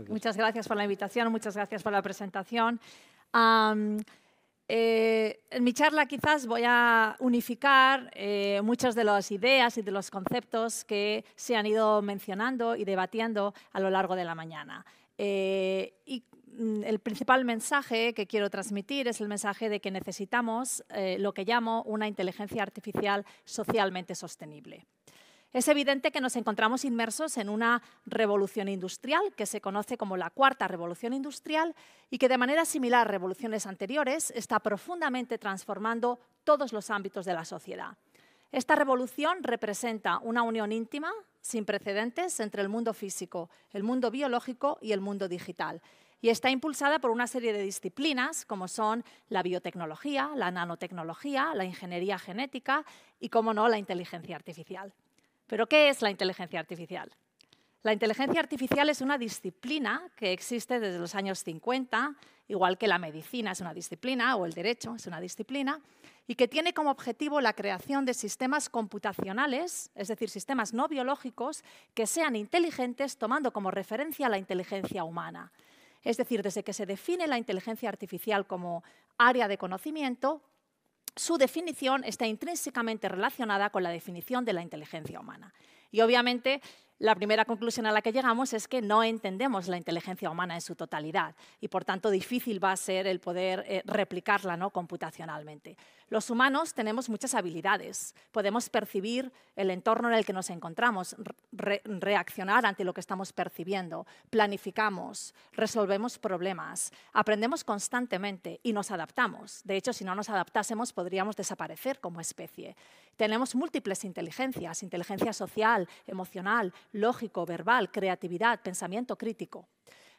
Muchas gracias por la invitación, muchas gracias por la presentación. En mi charla quizás voy a unificar muchas de las ideas y de los conceptos que se han ido mencionando y debatiendo a lo largo de la mañana. El principal mensaje que quiero transmitir es el mensaje de que necesitamos lo que llamo una inteligencia artificial socialmente sostenible. Es evidente que nos encontramos inmersos en una revolución industrial que se conoce como la cuarta revolución industrial y que de manera similar a revoluciones anteriores está profundamente transformando todos los ámbitos de la sociedad. Esta revolución representa una unión íntima, sin precedentes, entre el mundo físico, el mundo biológico y el mundo digital. Y está impulsada por una serie de disciplinas como son la biotecnología, la nanotecnología, la ingeniería genética y, como no, la inteligencia artificial. ¿Pero qué es la inteligencia artificial? La inteligencia artificial es una disciplina que existe desde los años 50, igual que la medicina es una disciplina o el derecho es una disciplina, y que tiene como objetivo la creación de sistemas computacionales, es decir, sistemas no biológicos, que sean inteligentes tomando como referencia la inteligencia humana. Es decir, desde que se define la inteligencia artificial como área de conocimiento, su definición está intrínsecamente relacionada con la definición de la inteligencia humana. Y obviamente, la primera conclusión a la que llegamos es que no entendemos la inteligencia humana en su totalidad y, por tanto, difícil va a ser el poder replicarla, ¿no?, computacionalmente. Los humanos tenemos muchas habilidades. Podemos percibir el entorno en el que nos encontramos, reaccionar ante lo que estamos percibiendo, planificamos, resolvemos problemas, aprendemos constantemente y nos adaptamos. De hecho, si no nos adaptásemos, podríamos desaparecer como especie. Tenemos múltiples inteligencias, inteligencia social, emocional, lógico, verbal, creatividad, pensamiento crítico.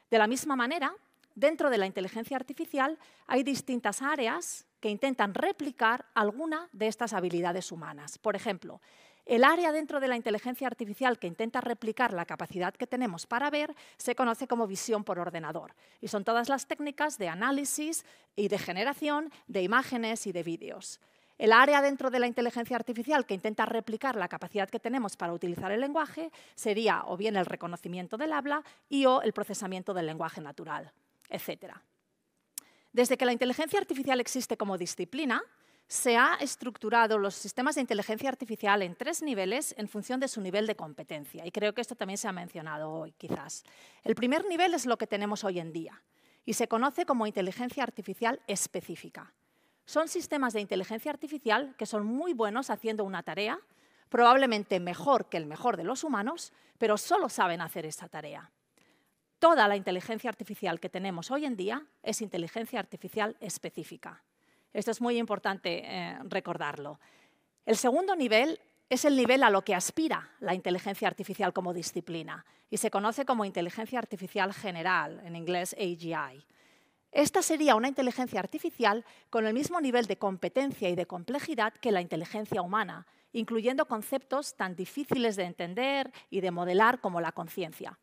De la misma manera, dentro de la inteligencia artificial hay distintas áreas que intentan replicar alguna de estas habilidades humanas. Por ejemplo, el área dentro de la inteligencia artificial que intenta replicar la capacidad que tenemos para ver se conoce como visión por ordenador. Y son todas las técnicas de análisis y de generación de imágenes y de vídeos. El área dentro de la inteligencia artificial que intenta replicar la capacidad que tenemos para utilizar el lenguaje sería o bien el reconocimiento del habla o el procesamiento del lenguaje natural, etc. Desde que la inteligencia artificial existe como disciplina, se ha estructurado los sistemas de inteligencia artificial en 3 niveles en función de su nivel de competencia. Y creo que esto también se ha mencionado hoy, quizás. El primer nivel es lo que tenemos hoy en día y se conoce como inteligencia artificial específica. Son sistemas de inteligencia artificial que son muy buenos haciendo una tarea, probablemente mejor que el mejor de los humanos, pero solo saben hacer esa tarea. Toda la inteligencia artificial que tenemos hoy en día es inteligencia artificial específica. Esto es muy importante recordarlo. El segundo nivel es el nivel a lo que aspira la inteligencia artificial como disciplina y se conoce como inteligencia artificial general, en inglés AGI. Esta sería una inteligencia artificial con el mismo nivel de competencia y de complejidad que la inteligencia humana, incluyendo conceptos tan difíciles de entender y de modelar como la conciencia.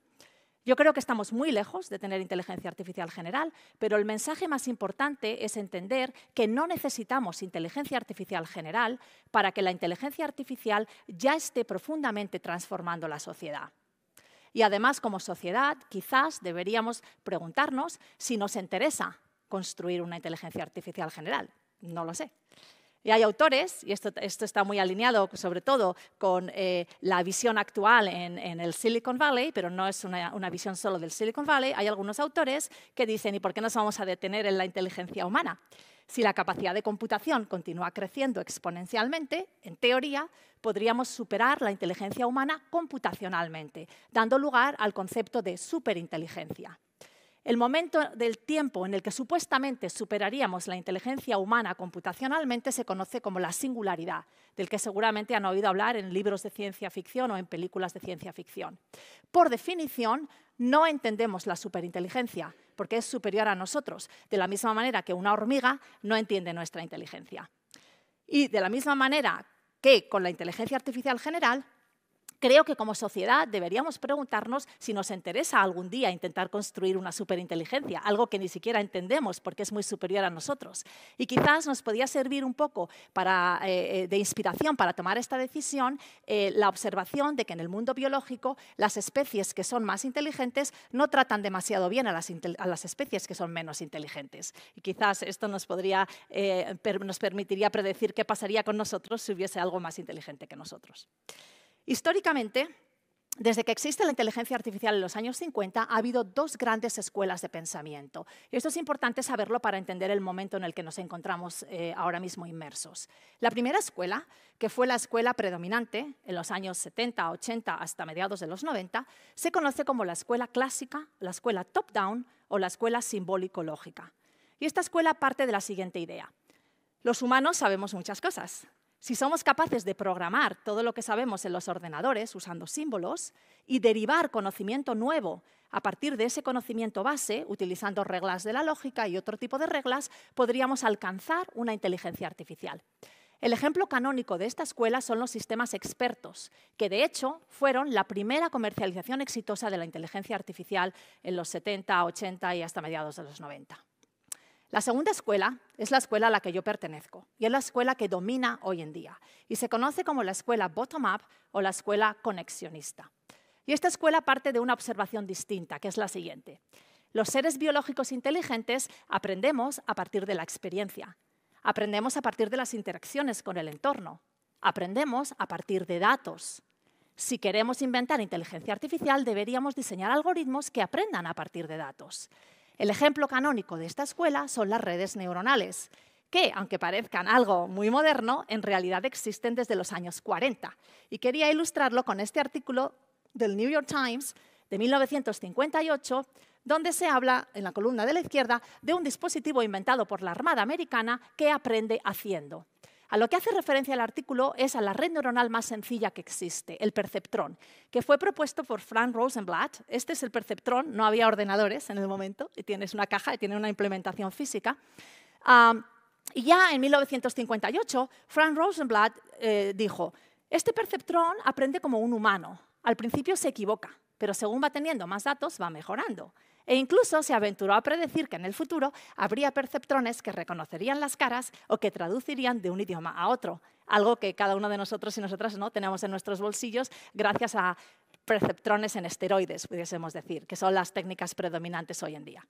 Yo creo que estamos muy lejos de tener inteligencia artificial general, pero el mensaje más importante es entender que no necesitamos inteligencia artificial general para que la inteligencia artificial ya esté profundamente transformando la sociedad. Y además, como sociedad, quizás deberíamos preguntarnos si nos interesa construir una inteligencia artificial general. No lo sé. Y hay autores, y esto está muy alineado sobre todo con la visión actual en el Silicon Valley, pero no es una visión solo del Silicon Valley, hay algunos autores que dicen, ¿y por qué nos vamos a detener en la inteligencia humana? Si la capacidad de computación continúa creciendo exponencialmente, en teoría, podríamos superar la inteligencia humana computacionalmente, dando lugar al concepto de superinteligencia. El momento del tiempo en el que supuestamente superaríamos la inteligencia humana computacionalmente se conoce como la singularidad, del que seguramente han oído hablar en libros de ciencia ficción o en películas de ciencia ficción. Por definición, no entendemos la superinteligencia, porque es superior a nosotros, de la misma manera que una hormiga no entiende nuestra inteligencia. Y de la misma manera que con la inteligencia artificial general, Creo que como sociedad deberíamos preguntarnos si nos interesa algún día intentar construir una superinteligencia, algo que ni siquiera entendemos porque es muy superior a nosotros. Y quizás nos podría servir un poco de inspiración para tomar esta decisión la observación de que en el mundo biológico las especies que son más inteligentes no tratan demasiado bien a las especies que son menos inteligentes. Y quizás esto nos permitiría predecir qué pasaría con nosotros si hubiese algo más inteligente que nosotros. Históricamente, desde que existe la inteligencia artificial en los años 50, ha habido dos grandes escuelas de pensamiento. Y esto es importante saberlo para entender el momento en el que nos encontramos ahora mismo inmersos. La primera escuela, que fue la escuela predominante en los años 70, 80 hasta mediados de los 90, se conoce como la escuela clásica, la escuela top-down o la escuela simbólico-lógica. Y esta escuela parte de la siguiente idea. Los humanos sabemos muchas cosas. Si somos capaces de programar todo lo que sabemos en los ordenadores usando símbolos y derivar conocimiento nuevo a partir de ese conocimiento base, utilizando reglas de la lógica y otro tipo de reglas, podríamos alcanzar una inteligencia artificial. El ejemplo canónico de esta escuela son los sistemas expertos, que de hecho fueron la primera comercialización exitosa de la inteligencia artificial en los 70, 80 y hasta mediados de los 90. La segunda escuela es la escuela a la que yo pertenezco y es la escuela que domina hoy en día y se conoce como la escuela bottom-up o la escuela conexionista. Y esta escuela parte de una observación distinta, que es la siguiente. Los seres biológicos inteligentes aprendemos a partir de la experiencia, aprendemos a partir de las interacciones con el entorno, aprendemos a partir de datos. Si queremos inventar inteligencia artificial, deberíamos diseñar algoritmos que aprendan a partir de datos. El ejemplo canónico de esta escuela son las redes neuronales, que, aunque parezcan algo muy moderno, en realidad existen desde los años 40. Y quería ilustrarlo con este artículo del New York Times de 1958, donde se habla, en la columna de la izquierda, de un dispositivo inventado por la Armada Americana que aprende haciendo. A lo que hace referencia el artículo es a la red neuronal más sencilla que existe, el perceptrón, que fue propuesto por Frank Rosenblatt. Este es el perceptrón, no había ordenadores en el momento, y tienes una caja y tiene una implementación física. Y ya en 1958, Frank Rosenblatt dijo, este perceptrón aprende como un humano. Al principio se equivoca, pero según va teniendo más datos, va mejorando. E incluso se aventuró a predecir que en el futuro habría perceptrones que reconocerían las caras o que traducirían de un idioma a otro, algo que cada uno de nosotros y nosotras no tenemos en nuestros bolsillos gracias a perceptrones en esteroides, pudiésemos decir, que son las técnicas predominantes hoy en día.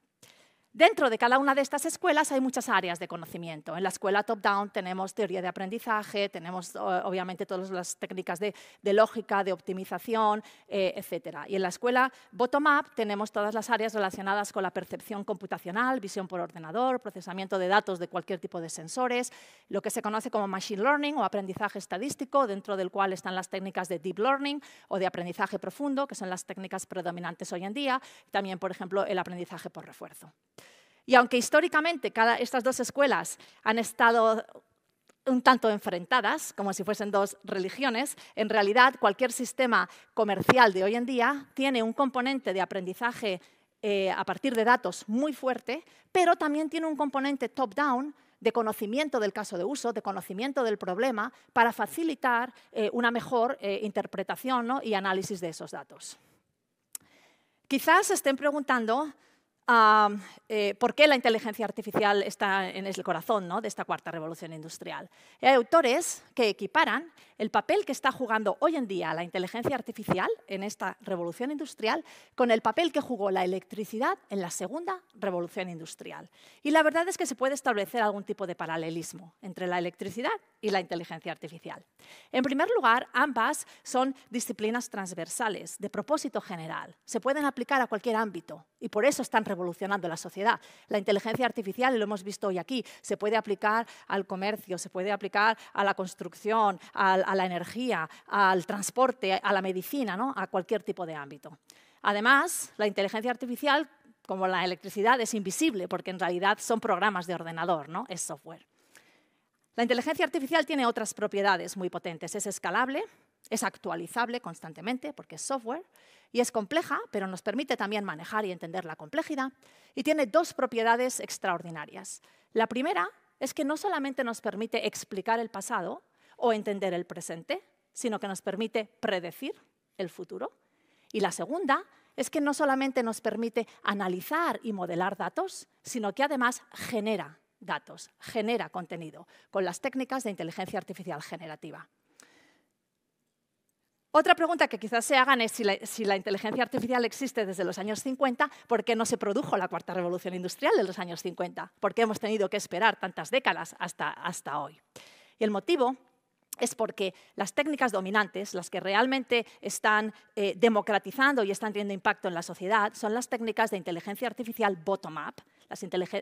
Dentro de cada una de estas escuelas hay muchas áreas de conocimiento. En la escuela top-down tenemos teoría de aprendizaje, tenemos obviamente todas las técnicas de lógica, de optimización, etc. Y en la escuela bottom-up tenemos todas las áreas relacionadas con la percepción computacional, visión por ordenador, procesamiento de datos de cualquier tipo de sensores, lo que se conoce como machine learning o aprendizaje estadístico, dentro del cual están las técnicas de deep learning o de aprendizaje profundo, que son las técnicas predominantes hoy en día, también, por ejemplo, el aprendizaje por refuerzo. Y aunque históricamente estas dos escuelas han estado un tanto enfrentadas, como si fuesen dos religiones, en realidad cualquier sistema comercial de hoy en día tiene un componente de aprendizaje a partir de datos muy fuerte, pero también tiene un componente top-down de conocimiento del caso de uso, de conocimiento del problema, para facilitar una mejor interpretación, ¿no?, y análisis de esos datos. Quizás se estén preguntando por qué la inteligencia artificial está en el corazón, ¿no?, de esta cuarta revolución industrial. Hay autores que equiparan el papel que está jugando hoy en día la inteligencia artificial en esta revolución industrial con el papel que jugó la electricidad en la segunda revolución industrial. Y la verdad es que se puede establecer algún tipo de paralelismo entre la electricidad y la inteligencia artificial. En primer lugar, ambas son disciplinas transversales, de propósito general. Se pueden aplicar a cualquier ámbito y por eso están revolucionando la sociedad. La inteligencia artificial, y lo hemos visto hoy aquí, se puede aplicar al comercio, se puede aplicar a la construcción, a la energía, al transporte, a la medicina, ¿no?, a cualquier tipo de ámbito. Además, la inteligencia artificial, como la electricidad, es invisible porque en realidad son programas de ordenador, ¿no?, es software. La inteligencia artificial tiene otras propiedades muy potentes. Es escalable, es actualizable constantemente porque es software y es compleja, pero nos permite también manejar y entender la complejidad. Y tiene dos propiedades extraordinarias. La primera es que no solamente nos permite explicar el pasado o entender el presente, sino que nos permite predecir el futuro. Y la segunda es que no solamente nos permite analizar y modelar datos, sino que además genera datos, genera contenido con las técnicas de inteligencia artificial generativa. Otra pregunta que quizás se hagan es si la inteligencia artificial existe desde los años 50, ¿por qué no se produjo la cuarta revolución industrial de los años 50? ¿Por qué hemos tenido que esperar tantas décadas hasta hoy? Y el motivo es porque las técnicas dominantes, las que realmente están democratizando y están teniendo impacto en la sociedad, son las técnicas de inteligencia artificial bottom-up,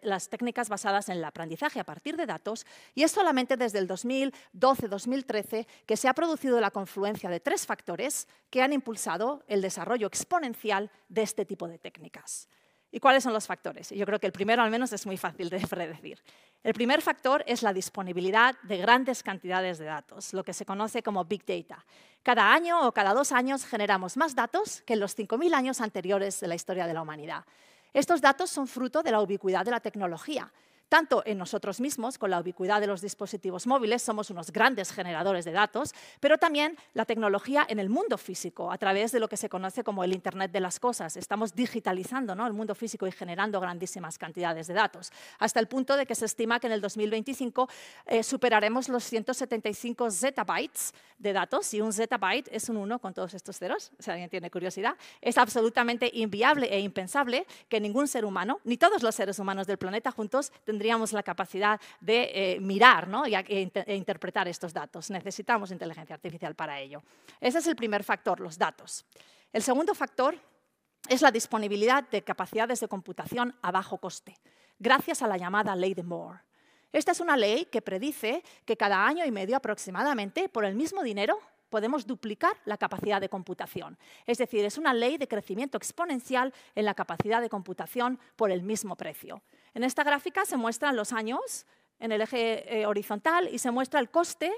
las técnicas basadas en el aprendizaje a partir de datos, y es solamente desde el 2012-2013 que se ha producido la confluencia de 3 factores que han impulsado el desarrollo exponencial de este tipo de técnicas. ¿Y cuáles son los factores? Yo creo que el primero, al menos, es muy fácil de predecir. El primer factor es la disponibilidad de grandes cantidades de datos, lo que se conoce como Big Data. Cada año o cada 2 años generamos más datos que en los 5.000 años anteriores de la historia de la humanidad. Estos datos son fruto de la ubicuidad de la tecnología. Tanto en nosotros mismos, con la ubicuidad de los dispositivos móviles, somos unos grandes generadores de datos, pero también la tecnología en el mundo físico, a través de lo que se conoce como el Internet de las cosas. Estamos digitalizando, ¿no?, el mundo físico y generando grandísimas cantidades de datos, hasta el punto de que se estima que en el 2025 superaremos los 175 zettabytes de datos, y un zettabyte es un 1 con todos estos ceros, si alguien tiene curiosidad. Es absolutamente inviable e impensable que ningún ser humano, ni todos los seres humanos del planeta juntos, tendríamos la capacidad de mirar, ¿no?, e interpretar estos datos. Necesitamos inteligencia artificial para ello. Ese es el primer factor, los datos. El segundo factor es la disponibilidad de capacidades de computación a bajo coste, gracias a la llamada Ley de Moore. Esta es una ley que predice que cada año y medio aproximadamente, por el mismo dinero, podemos duplicar la capacidad de computación. Es decir, es una ley de crecimiento exponencial en la capacidad de computación por el mismo precio. En esta gráfica se muestran los años en el eje horizontal y se muestra el coste,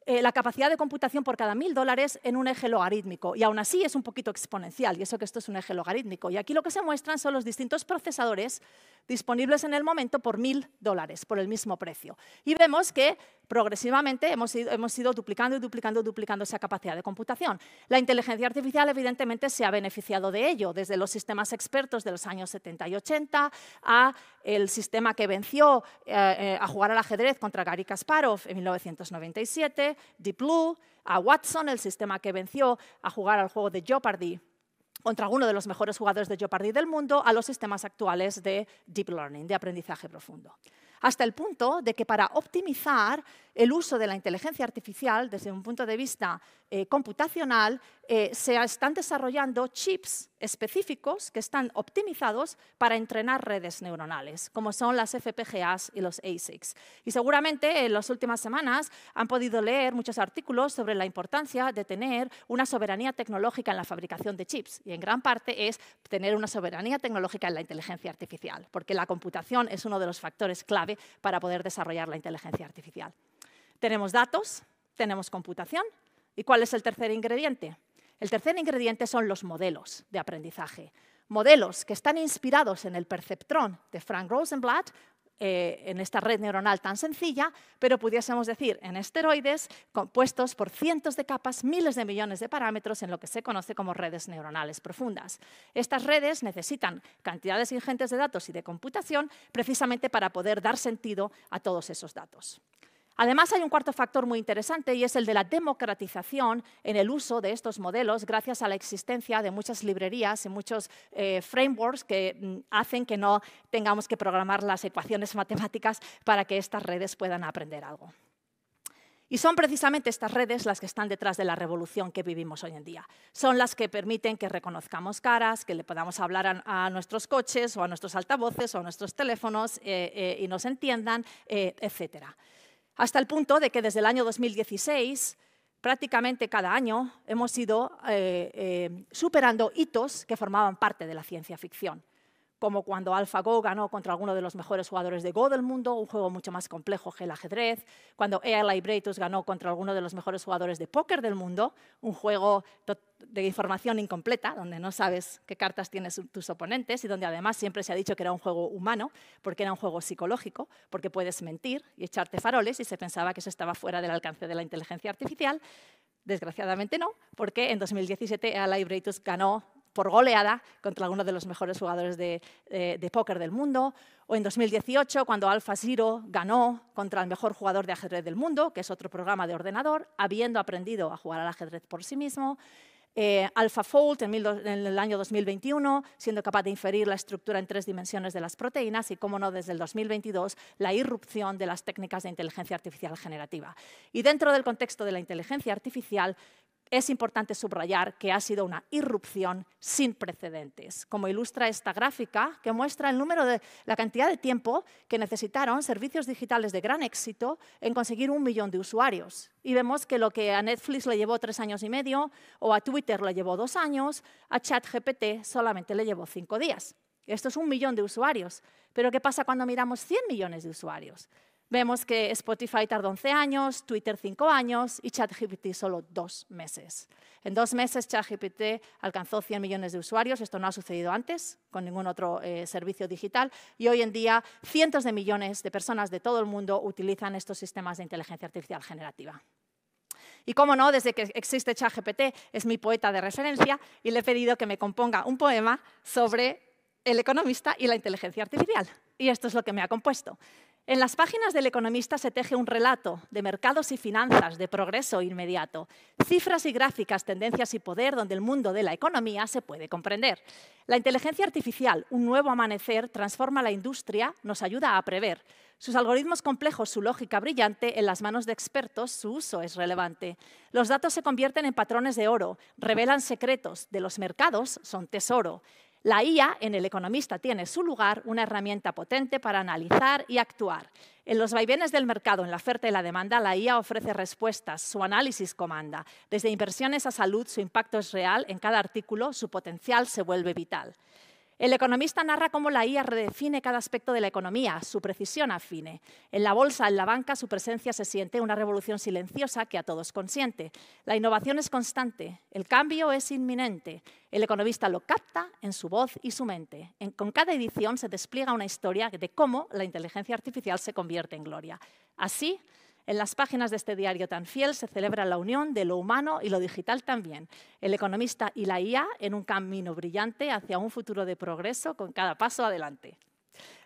la capacidad de computación por cada $1.000 en un eje logarítmico. Y aún así es un poquito exponencial, y eso que esto es un eje logarítmico. Y aquí lo que se muestran son los distintos procesadores disponibles en el momento por $1.000, por el mismo precio. Y vemos que progresivamente hemos ido duplicando y duplicando esa capacidad de computación. La inteligencia artificial, evidentemente, se ha beneficiado de ello, desde los sistemas expertos de los años 70 y 80 a el sistema que venció a jugar al ajedrez contra Garry Kasparov en 1997, Deep Blue, a Watson, el sistema que venció a jugar al juego de Jeopardy contra alguno de los mejores jugadores de Jeopardy del mundo, a los sistemas actuales de Deep Learning, de aprendizaje profundo. Hasta el punto de que para optimizar el uso de la inteligencia artificial desde un punto de vista computacional, se están desarrollando chips específicos que están optimizados para entrenar redes neuronales, como son las FPGAs y los ASICs. Y seguramente en las últimas semanas han podido leer muchos artículos sobre la importancia de tener una soberanía tecnológica en la fabricación de chips. Y en gran parte es tener una soberanía tecnológica en la inteligencia artificial, porque la computación es uno de los factores clave para poder desarrollar la inteligencia artificial. Tenemos datos, tenemos computación. ¿Y cuál es el tercer ingrediente? El tercer ingrediente son los modelos de aprendizaje. Modelos que están inspirados en el perceptrón de Frank Rosenblatt, en esta red neuronal tan sencilla, pero pudiésemos decir en esteroides, compuestos por cientos de capas, miles de millones de parámetros en lo que se conoce como redes neuronales profundas. Estas redes necesitan cantidades ingentes de datos y de computación precisamente para poder dar sentido a todos esos datos. Además, hay un cuarto factor muy interesante y es el de la democratización en el uso de estos modelos gracias a la existencia de muchas librerías y muchos frameworks que hacen que no tengamos que programar las ecuaciones matemáticas para que estas redes puedan aprender algo. Y son precisamente estas redes las que están detrás de la revolución que vivimos hoy en día. Son las que permiten que reconozcamos caras, que le podamos hablar a nuestros coches o a nuestros altavoces o a nuestros teléfonos y nos entiendan, etcétera. Hasta el punto de que desde el año 2016, prácticamente cada año, hemos ido superando hitos que formaban parte de la ciencia ficción, como cuando AlphaGo ganó contra alguno de los mejores jugadores de Go del mundo, un juego mucho más complejo que el ajedrez, cuando AI Libratus ganó contra alguno de los mejores jugadores de póker del mundo, un juego de información incompleta, donde no sabes qué cartas tienen tus oponentes y donde además siempre se ha dicho que era un juego humano, porque era un juego psicológico, porque puedes mentir y echarte faroles y se pensaba que eso estaba fuera del alcance de la inteligencia artificial. Desgraciadamente no, porque en 2017 Ally Breitus ganó por goleada contra algunos de los mejores jugadores de póker del mundo, o en 2018 cuando AlphaZero ganó contra el mejor jugador de ajedrez del mundo, que es otro programa de ordenador, habiendo aprendido a jugar al ajedrez por sí mismo. AlphaFold en el año 2021, siendo capaz de inferir la estructura en 3 dimensiones de las proteínas y, cómo no, desde el 2022, la irrupción de las técnicas de inteligencia artificial generativa. Y dentro del contexto de la inteligencia artificial, es importante subrayar que ha sido una irrupción sin precedentes, como ilustra esta gráfica que muestra la cantidad de tiempo que necesitaron servicios digitales de gran éxito en conseguir 1 millón de usuarios. Y vemos que lo que a Netflix le llevó 3 años y medio, o a Twitter le llevó 2 años, a ChatGPT solamente le llevó 5 días. Esto es 1 millón de usuarios. Pero ¿qué pasa cuando miramos 100 millones de usuarios? Vemos que Spotify tardó 11 años, Twitter 5 años y ChatGPT solo 2 meses. En 2 meses ChatGPT alcanzó 100 millones de usuarios. Esto no ha sucedido antes con ningún otro servicio digital. Y hoy en día cientos de millones de personas de todo el mundo utilizan estos sistemas de inteligencia artificial generativa. Y cómo no, desde que existe ChatGPT es mi poeta de referencia y le he pedido que me componga un poema sobre El Economista y la inteligencia artificial. Y esto es lo que me ha compuesto. En las páginas del Economista se teje un relato de mercados y finanzas, de progreso inmediato, cifras y gráficas, tendencias y poder, donde el mundo de la economía se puede comprender. La inteligencia artificial, un nuevo amanecer, transforma la industria, nos ayuda a prever. Sus algoritmos complejos, su lógica brillante, en las manos de expertos, su uso es relevante. Los datos se convierten en patrones de oro, revelan secretos, de los mercados son tesoro. La IA en El Economista tiene su lugar, una herramienta potente para analizar y actuar. En los vaivenes del mercado, en la oferta y la demanda, la IA ofrece respuestas, su análisis comanda. Desde inversiones a salud, su impacto es real, en cada artículo su potencial se vuelve vital. El Economista narra cómo la IA redefine cada aspecto de la economía, su precisión afine. En la bolsa, en la banca, su presencia se siente, una revolución silenciosa que a todos consiente. La innovación es constante, el cambio es inminente. El Economista lo capta en su voz y su mente. Con cada edición se despliega una historia de cómo la inteligencia artificial se convierte en gloria. Así, en las páginas de este diario tan fiel se celebra la unión de lo humano y lo digital también. El Economista y la IA en un camino brillante hacia un futuro de progreso con cada paso adelante.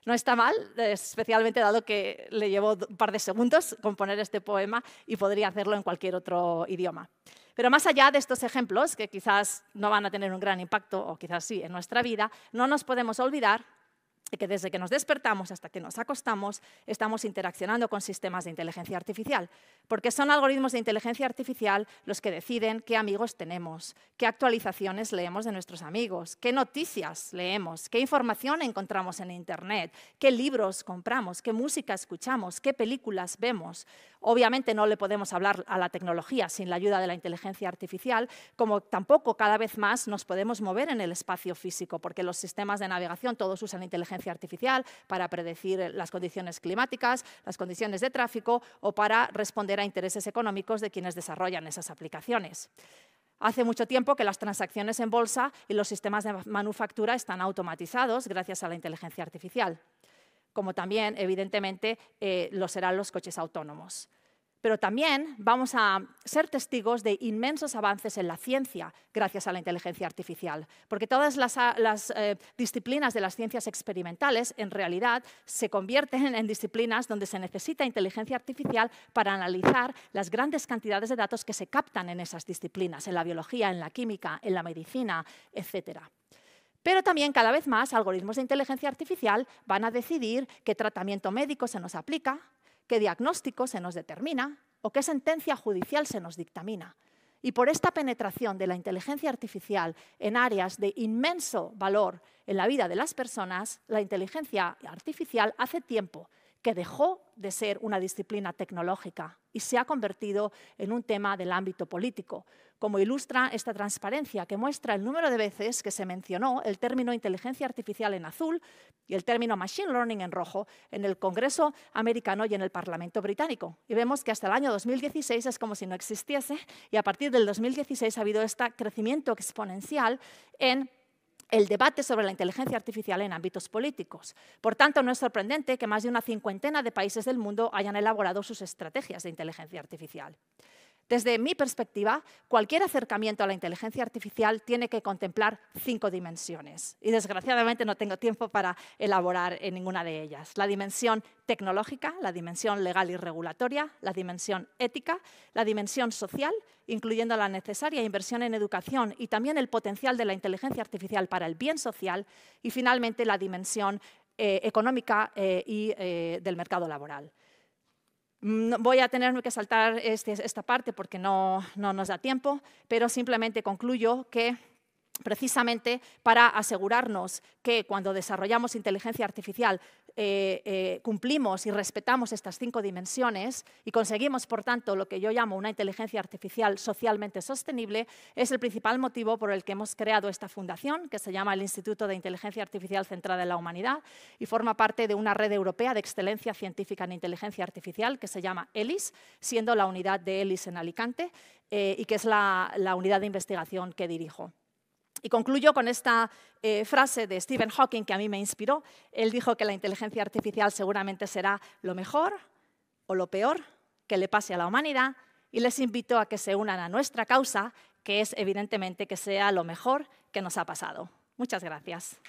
No está mal, especialmente dado que le llevó un par de segundos componer este poema y podría hacerlo en cualquier otro idioma. Pero más allá de estos ejemplos, que quizás no van a tener un gran impacto, o quizás sí, en nuestra vida, no nos podemos olvidar que desde que nos despertamos hasta que nos acostamos estamos interaccionando con sistemas de inteligencia artificial, porque son algoritmos de inteligencia artificial los que deciden qué amigos tenemos, qué actualizaciones leemos de nuestros amigos, qué noticias leemos, qué información encontramos en Internet, qué libros compramos, qué música escuchamos, qué películas vemos. Obviamente no le podemos hablar a la tecnología sin la ayuda de la inteligencia artificial, como tampoco cada vez más nos podemos mover en el espacio físico, porque los sistemas de navegación todos usan inteligencia artificial para predecir las condiciones climáticas, las condiciones de tráfico o para responder a intereses económicos de quienes desarrollan esas aplicaciones. Hace mucho tiempo que las transacciones en bolsa y los sistemas de manufactura están automatizados gracias a la inteligencia artificial, como también, evidentemente, lo serán los coches autónomos. Pero también vamos a ser testigos de inmensos avances en la ciencia gracias a la inteligencia artificial, porque todas las disciplinas de las ciencias experimentales en realidad se convierten en disciplinas donde se necesita inteligencia artificial para analizar las grandes cantidades de datos que se captan en esas disciplinas, en la biología, en la química, en la medicina, etcétera. Pero también cada vez más algoritmos de inteligencia artificial van a decidir qué tratamiento médico se nos aplica, qué diagnóstico se nos determina o qué sentencia judicial se nos dictamina. Y por esta penetración de la inteligencia artificial en áreas de inmenso valor en la vida de las personas, la inteligencia artificial hace tiempo que dejó de ser una disciplina tecnológica y se ha convertido en un tema del ámbito político, como ilustra esta transparencia que muestra el número de veces que se mencionó el término inteligencia artificial en azul y el término machine learning en rojo en el Congreso americano y en el Parlamento británico. Y vemos que hasta el año 2016 es como si no existiese y a partir del 2016 ha habido este crecimiento exponencial en el debate sobre la inteligencia artificial en ámbitos políticos. Por tanto, no es sorprendente que más de una 50 de países del mundo hayan elaborado sus estrategias de inteligencia artificial. Desde mi perspectiva, cualquier acercamiento a la inteligencia artificial tiene que contemplar 5 dimensiones. Y desgraciadamente no tengo tiempo para elaborar en ninguna de ellas. La dimensión tecnológica, la dimensión legal y regulatoria, la dimensión ética, la dimensión social, incluyendo la necesaria inversión en educación y también el potencial de la inteligencia artificial para el bien social, y finalmente la dimensión económica y del mercado laboral. Voy a tenerme que saltar esta parte porque no nos da tiempo, pero simplemente concluyo que precisamente para asegurarnos que cuando desarrollamos inteligencia artificial cumplimos y respetamos estas 5 dimensiones y conseguimos, por tanto, lo que yo llamo una inteligencia artificial socialmente sostenible, es el principal motivo por el que hemos creado esta fundación, que se llama el Instituto de Inteligencia Artificial Centrada en la Humanidad y forma parte de una red europea de excelencia científica en inteligencia artificial que se llama ELIS, siendo la unidad de ELIS en Alicante y que es la unidad de investigación que dirijo. Y concluyo con esta frase de Stephen Hawking que a mí me inspiró. Él dijo que la inteligencia artificial seguramente será lo mejor o lo peor que le pase a la humanidad y les invito a que se unan a nuestra causa, que es evidentemente que sea lo mejor que nos ha pasado. Muchas gracias.